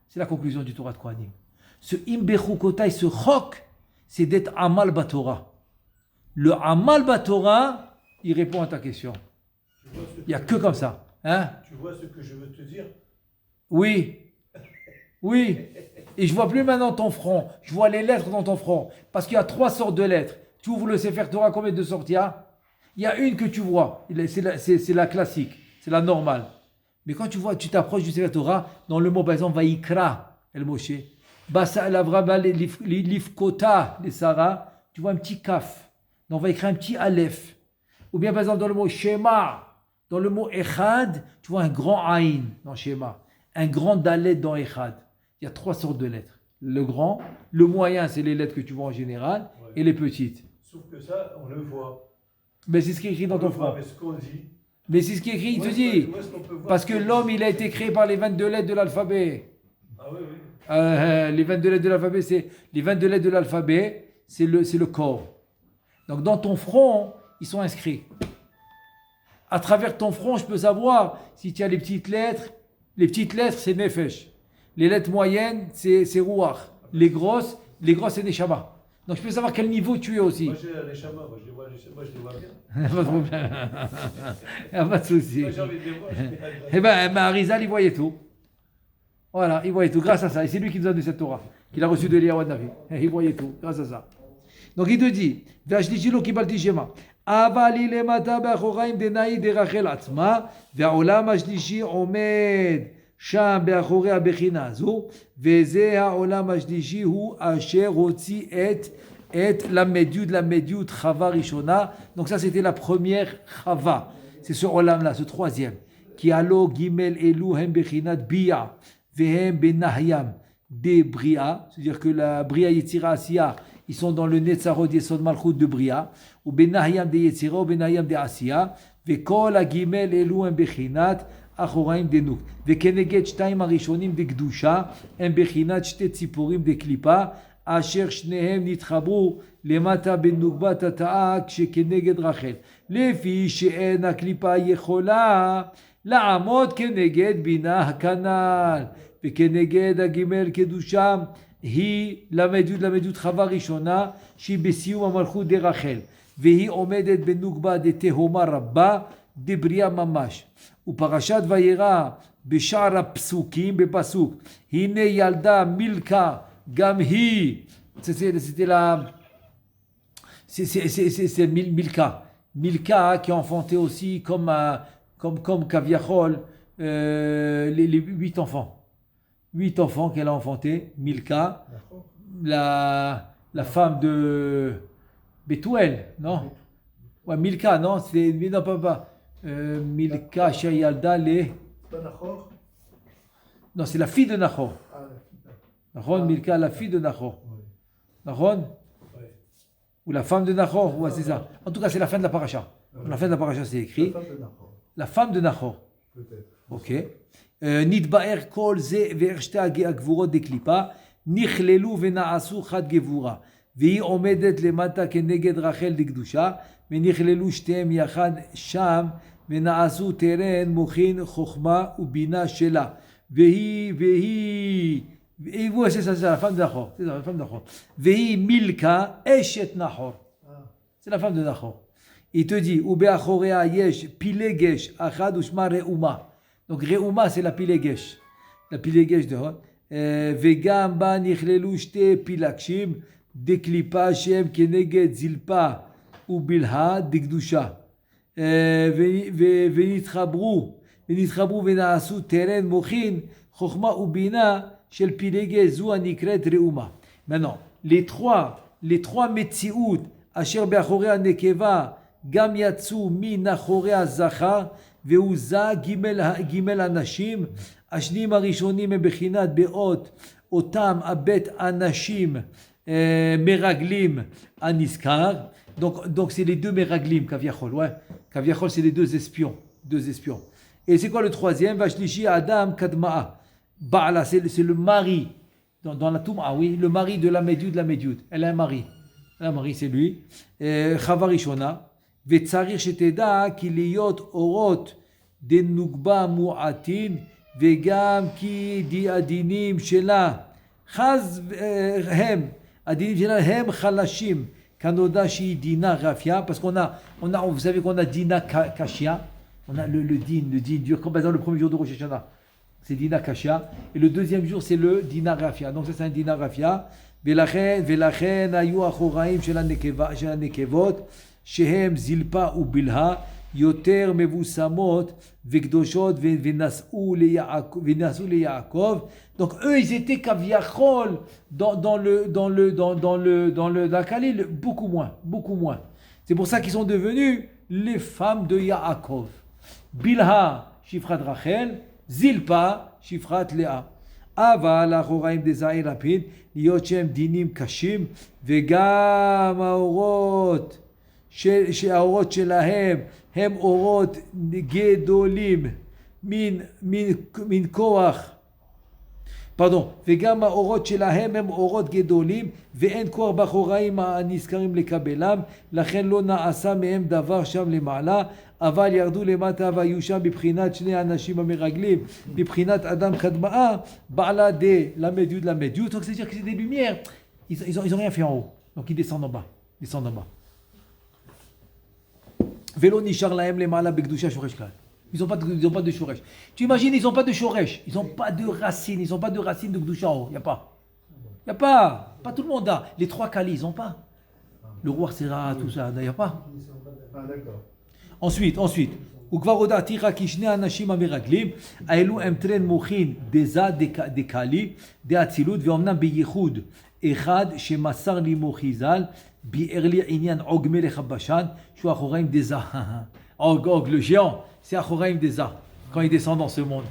C'est la conclusion du Torah de Kohanim. Ce im bechukotai, ce chok, c'est d'être amal batorah. Le amal batorah, il répond à ta question. Il n'y a que comme ça. Hein? Tu vois ce que je veux te dire? Oui. Et je vois plus maintenant ton front. Je vois les lettres dans ton front. Parce qu'il y a 3 sortes de lettres. Tu ouvres le Sefer Torah, combien de sortes il y a? Il y a une que tu vois. C'est la classique. C'est la normale. Mais quand tu t'approches du Sefer Torah, dans le mot, par exemple, Vaikra, El Moshe, Basa El Avraham, Lifkota, les Sarah, tu vois un petit kaf. Donc on va écrire un petit aleph. Ou bien, par exemple, dans le mot Shema, dans le mot Echad, tu vois un grand Aïn dans Shema. Un grand Dalet dans Echad. Il y a 3 sortes de lettres. Le grand, le moyen, c'est les lettres que tu vois en général, et les petites. Sauf que ça, on le voit. Mais c'est ce qui est écrit dans ton front. Mais ce qu'on dit. Mais c'est ce qui est écrit, il te dit. Parce que l'homme, il a été créé par les 22 lettres de l'alphabet. Ah oui. Les 22 lettres de l'alphabet, c'est le corps. Donc dans ton front, ils sont inscrits. À travers ton front, je peux savoir si tu as les petites lettres. Les petites lettres, c'est Nefesh. Les lettres moyennes, c'est Ruach. Les grosses, c'est Neshama. Donc je peux savoir quel niveau tu es aussi. Moi, j'ai les chamas, moi, je les vois bien. Pas de problème. Il n'y a pas de souci. Moi, j'ai envie de les voir. Eh bien, Arizal, il voyait tout. Voilà, il voyait tout grâce à ça. Et c'est lui qui nous a donné cette Torah, qu'il a reçu de Eliyahu Navi. Il voyait tout grâce à ça. Donc il te dit, והשלישי קיבלתי שמה. אבל היא למטה באחוריים דנאי דרחל עצמה, והעולם השלישי עומד שם באחורי הבחינה הזו, וזה העולם השלישי הוא אשר הוציא את למדיוד חווה ראשונה. Donc ça c'était la première חווה. C'est ce עולם là, ce troisième. כי הלא ג' אלו הם בחינת ביע, והם בנהיים דבריאה, c'est-à-dire que la bria יצירה עשייה, ils sont dans le Netzarot Yesod Malchut de Bria, ou Benahiyam de Yetzira, ou Benahiyam de Asiya, Vekol Agimel Elu en Bechinat, Achoraim de Nuk, Vekeneget Shtaim Arishonim de Gdusha, en Bechinat Shtet Tziporim de Klipa, Asher Shnehem Nitchabru, Lemata ben Nukba Tata'a, Kshekeneged Rachel, Lefi She'en HaKlipa Yechola, La'amot Keneged Bina HaKanal, Vekeneged Agimel Kedusha, היא למדות חווה ראשונה שהיא בסיום המלכות דרחל והיא עומדת בנוקבה דתהומה רבה דבריאה ממש ופרשת וירא בשער הפסוקים בפסוק הנה ילדה מילכה גם היא c'est Milka qui a enfanté aussi comme Kaviachol les 8 enfants. 8 enfants qu'elle a enfantés, Milka, la femme de Bethuel, non? Ouais, Milka, non? C'est, non, pas. Milka, Shayalda, les. Pas Nahor? Non, c'est la fille de Nahor. Ah, la fille. Nahor, Milka, la fille de Nahor. Nahor? Ou la femme de Nahor, ouais, c'est ça. En tout cas, c'est la fin de la paracha. La fin de la paracha, c'est écrit. La femme de Nahor. La femme de Nahor. Peut-être. Ok. נתבאר כל זה ואיך שתי הגבורות דקליפה נכללו ונעשו חד גבורה והיא עומדת למטה כנגד רחל דקדושה ונכללו שתיהם יחד שם ונעשו תרן מוכין חוכמה ובינה שלה והיא c'est ça, la femme de Nahor, c'est la femme de Nahor. והיא מילכה אשת נחור, c'est la femme de Nahor. Il te dit ובאחוריה יש פילגש אחד ושמה ראומה. Donc Reuma c'est la pilegesh de Hon. Vegam ba nichlelu shte pilakshim deklipa shem keneged zilpa u bilha dikdusha. Venitchabru venaasu teren mochin chokhma u bina shel pilegesh zu anikret Reuma. Maintenant les trois metziut asher beachorea nekeva gam yatsu mi nachorea zachar והוזה ג' אנשים, השנים הראשונים הם בחינת באות אותם הבית אנשים מרגלים הנזכר. Donc c'est les deux מרגלים, Kaviachol, ouais. Kaviachol c'est les deux espions. Et c'est quoi le troisième? Vashlishi Adam Kadma'a. Ba'ala, c'est le mari, dans la Touma, oui, le mari de la Médioud. Elle a un mari, c'est lui. Chava Rishona. וצריך שתדע כי להיות אורות דנוגבה מועטין וגם כי הדינים שלה הדינים שלה הם חלשים כנודע שהיא דינה רפיה parce qu'on a vous savez qu'on a dina kashia, on a le din dur comme par exemple le premier jour de Rosh Hashanah c'est dina kashia et le deuxième jour c'est le dina rafia donc ça c'est un dina rafia ולכן היו אחוראים של הנקבות שהם זילפה ובלהה יותר מבוסמות וקדושות ונשאו ליעקב. Donc eux ils étaient Kaviachol dans la Khalil beaucoup moins. C'est pour ça qu'ils sont devenus les femmes de Yaakov. Bilha shifrat Rachel, Zilpa shifrat Léa. אבל האחוריים דזעיר לפיד להיות שהם דינים קשים וגם האורות שהאורות שלהם הם אורות גדולים מן כוח פרדון, וגם האורות שלהם הם אורות גדולים, ואין כוח באחוריים הנזכרים לקבלם, לכן לא נעשה מהם דבר שם למעלה, אבל ירדו למטה והיו שם בבחינת שני אנשים המרגלים, בבחינת אדם קדמאה, בעלה דה למד י' למד י', donc c'est-à-dire que c'est des lumières, ils ont rien fait en haut, donc ils descendent en bas, ולא נשאר להם למעלה בקדושה שורש כלל. Ils n'ont pas de shoresh. Tu imagines, ils n'ont pas de shoresh. Ils n'ont pas de racines. Ils n'ont pas de racines de Gdusha en haut. Il n'y a pas. Il n'y a pas. Pas tout le monde a. Les trois Kali, ils n'ont pas. Le roi Sera, tout ça, il n'y a pas. Ah, d'accord. Ensuite. וכבר הודעתיך כי שני האנשים המרגלים, האלו הם טרן מוחין דזה דקלי, דאצילות, ואומנם בייחוד אחד שמסר לי מוחי ז"ל, ביאר לי עניין עוג מלך הבשן, שהוא אחוריים דזה. עוג, le géant, c'est Achoraim Deza, quand il descend dans ce monde.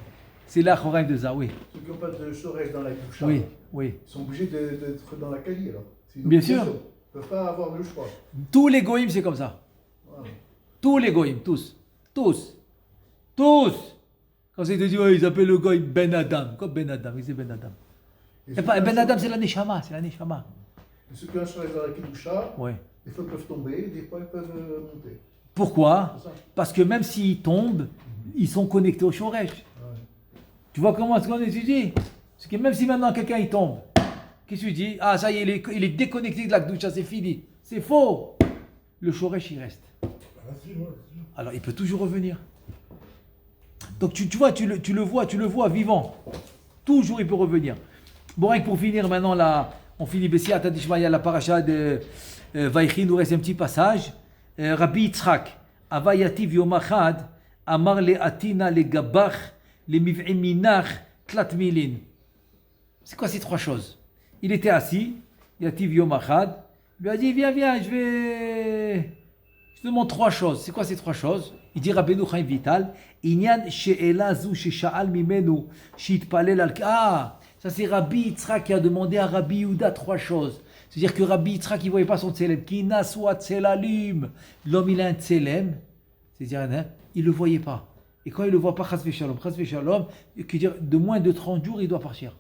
C'est là Achoraim Deza, oui. Ceux qui n'ont pas de Shoresh dans la Kedusha, Oui. ils sont obligés d'être dans la Kali alors. C'est une Bien obligation. sûr. Ils ne peuvent pas avoir le choix. Tous les goïms, c'est comme ça. Voilà. Tous les goïms, tous. Quand c'est de dire, ouais, ils appellent le goïm Ben Adam. Quoi Ben Adam? C'est Ben Adam. Et Et pas, Ben Adam, c'est la Neshama, ceux qui ont un Shoresh dans la Kedusha, Ouais. des fois ils peuvent tomber, des fois ils peuvent monter. Pourquoi? C'est ça. Parce que même s'ils tombent, ils sont connectés au Shoresh. Ouais. Tu vois comment est-ce qu'on étudie? C'est que même si maintenant quelqu'un il tombe, qu'est-ce que tu dis? Ah, ça y est, il est déconnecté de la Kedusha, c'est fini. C'est faux. Le Shoresh, il reste. Ah, si, ouais, si. Alors, il peut toujours revenir. Donc, tu vois, tu le vois vivant. Toujours, il peut revenir. Bon, et pour finir maintenant, là, on finit Bessia, Tadishmaya, la paracha de Vaïchi, il nous reste un petit passage. Rabbi Yitzhak, Avayativ Yom Achad, Amar le Atina le Gabach, le Miv'i Minach, Tlat Milin. C'est quoi ces trois choses? Il était assis, Yativ Yom Achad, il lui a dit, viens, je te montre trois choses. C'est quoi ces trois choses? Il dit Rabbeinu Chaim Vital, Inyan she'ela zu she'sha'al mimenu, she'itpalel al... Ah, ça c'est Rabbi Yitzhak qui a demandé à Rabbi Yehuda trois choses. C'est-à-dire que Rabbi Yitzhak, il ne voyait pas son tselem. Ki naswa tselalim. L'homme, il a un tselem. C'est-à-dire, hein, il ne le voyait pas. Et quand il ne le voit pas, chas v'shalom, de moins de 30 jours, il doit partir.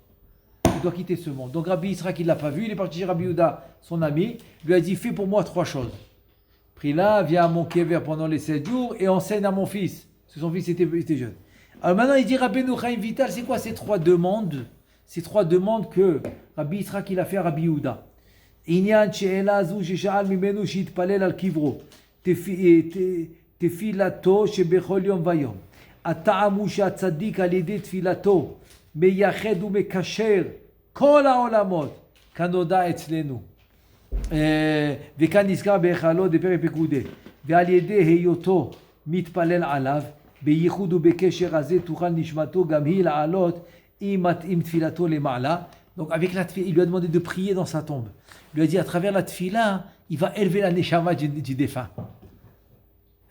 Il doit quitter ce monde. Donc Rabbi Yitzhak, il ne l'a pas vu. Il est parti chez Rabbi Yehuda, son ami. Il lui a dit, fais pour moi trois choses. Pris là, viens à mon kever pendant les 7 jours et enseigne à mon fils. Parce que son fils était jeune. Alors maintenant, il dit Rabbeinu Chaim Vital, c'est quoi ces trois demandes? Ces trois demandes que Rabbi Yitzhak, il a fait à Rabbi Yehuda. עניין שאלה זו ששאל ממנו שיתפלל על קברו, תפילתו שבכל יום ויום. הטעם הוא שהצדיק על ידי תפילתו מייחד ומקשר כל העולמות כנודע אצלנו. וכאן נזכר בהיכלו דפרק פקודי, ועל ידי היותו מתפלל עליו, בייחוד ובקשר הזה תוכל נשמתו גם היא לעלות אם מתאים תפילתו למעלה. Donc avec la tfila, il lui a demandé de prier dans sa tombe. Il lui a dit à travers la tfila, il va élever la neshama du défunt.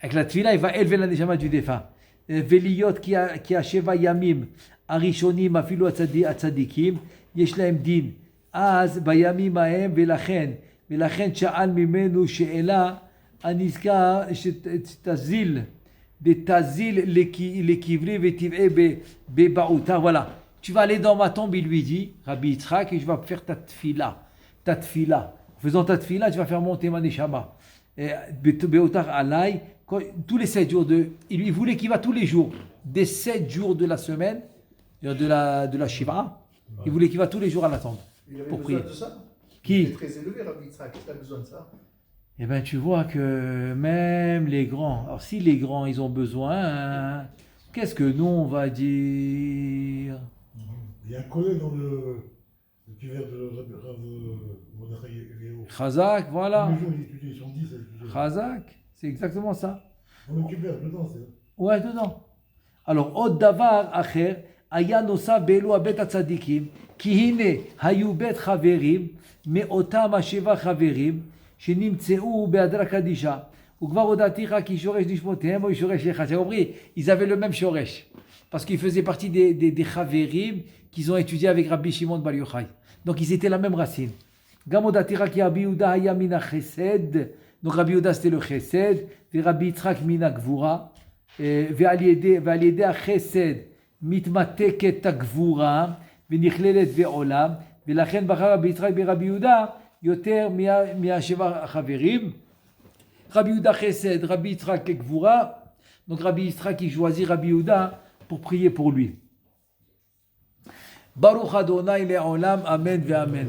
Avec la tfila, il va élever la neshama du défunt. Veliyot ki a sheva yamim, arishonim afilu atzadikim, yesh lahem din. Az bayamim ahem velachem sha'al mimenu she'ela anizka shetazil lekivri vetiv'e beba'uta. Voilà. Tu vas aller dans ma tombe, il lui dit, Rabbi Yitzhak, et je vais faire ta tfila. En faisant ta tfila, tu vas faire monter ma neshama. Beotar alay, tous les 7 jours il voulait qu'il va tous les jours, des 7 jours de la semaine, de la Shiva, il voulait qu'il va tous les jours à la tombe. Il avait Pour besoin prier. de ça. Qui? Il est très élevé, Rabbi Yitzhak. Il a besoin de ça. Eh bien, tu vois que même les grands, alors si les grands, ils ont besoin, hein, qu'est-ce que nous, on va dire? Il y a un collègue dans le cuvert de Mordechai Eliyahu. Chazak, voilà. Tous les jours, il étudie, ils sont 10 à étudier. Chazak, c'est exactement ça. Dans le cuvert, dedans, c'est... Ouais, dedans. Alors, עוד דבר אחר, היה נוסף באלו הבית הצדיקים, כי הנה היו בית חברים, מאותם השבע חברים, שנמצאו בהדרה קדישה, וכבר הודעתיך כי שורש נשמותיהם או שורש אחד. J'ai compris, ils avaient le même שורש. Parce qu'ils faisaient partie des Chaverim qu'ils ont étudié avec Rabbi Shimon Bar Yochai. Donc ils étaient la même racine. Gam odatira ki Rabbi Yehuda haya mina chesed. Donc Rabbi Yehuda c'était le chesed. Et Rabbi Yitzhak mina gvura. ועל ידי החסד מתמתקת הגבורה, ונכללת ועולם, ולכן בחר רבי יצחק ברבי יהודה יותר מהשבע החברים. Rabbi Yehuda Chesed, Rabbi Yitzhak Gvura. Donc Rabbi Yitzhak qui choisit Rabbi Yehuda pour prier pour lui. Baruch Adonai le'olam, amen ve'amen.